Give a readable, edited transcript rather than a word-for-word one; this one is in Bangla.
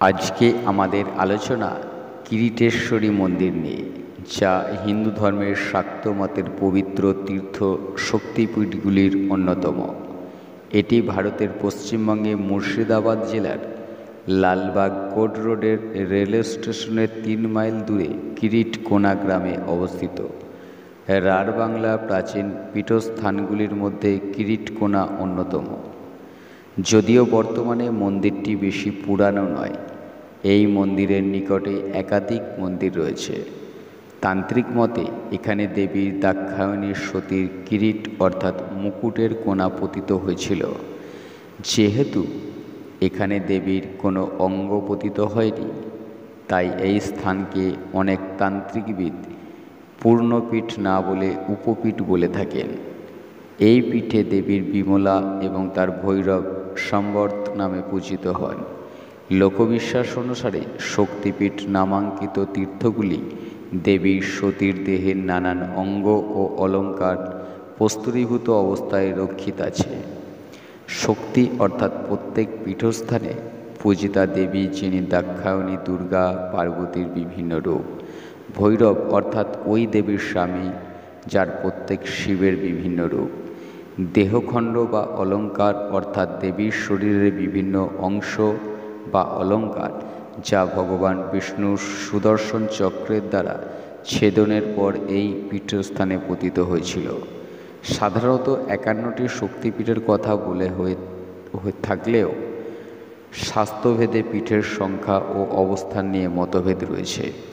আজকে আমাদের আলোচনা কিরিটেশ্বরী মন্দির নিয়ে, যা হিন্দু ধর্মের শাক্ত মতের পবিত্র তীর্থ শক্তিপীঠগুলির অন্যতম। এটি ভারতের পশ্চিমবঙ্গে মুর্শিদাবাদ জেলার লালবাগ কোর্ট রোডের রেলওয়ে স্টেশনের 3 মাইল দূরে কিরিটকোনা গ্রামে অবস্থিত। রাঢ় প্রাচীন পীঠস্থানগুলির মধ্যে কিরিটকোনা অন্যতম। যদিও বর্তমানে মন্দিরটি বেশি পুরানো নয়, এই মন্দিরের নিকটে একাধিক মন্দির রয়েছে। তান্ত্রিক মতে এখানে দেবীর দাক্ষায়ণী সতীর কিরিট অর্থাৎ মুকুটের কোনা পতিত হয়েছিল। যেহেতু এখানে দেবীর কোনো অঙ্গ পতিত হয়নি, তাই এই স্থানকে অনেক তান্ত্রিকবিদ পূর্ণপীঠ না বলে উপপীঠ বলে থাকেন। এই পীঠে দেবীর বিমলা এবং তার ভৈরব সম্বর্ত নামে পূজিত হন। লোকবিশ্বাস অনুসারে শক্তিপীঠ নামাঙ্কিত তীর্থগুলি দেবীর সতীর দেহের নানান অঙ্গ ও অলঙ্কার প্রস্তুরীভূত অবস্থায় রক্ষিত আছে। শক্তি অর্থাৎ প্রত্যেক পীঠস্থানে পূজিতা দেবী, যিনি দাক্ষায়ণী, দুর্গা, পার্বতীর বিভিন্ন রূপ। ভৈরব অর্থাৎ ওই দেবীর স্বামী, যার প্রত্যেক শিবের বিভিন্ন রূপ। দেহখণ্ড বা অলঙ্কার অর্থাৎ দেবীর শরীরের বিভিন্ন অংশ বা অলঙ্কার, যা ভগবান বিষ্ণুর সুদর্শন চক্রের দ্বারা ছেদনের পর এই পীঠস্থানে পতিত হয়েছিল। সাধারণত 51টি শক্তিপীঠের কথা বলে হয়ে থাকলেও শাস্ত্রভেদে পীঠের সংখ্যা ও অবস্থান নিয়ে মতভেদ রয়েছে।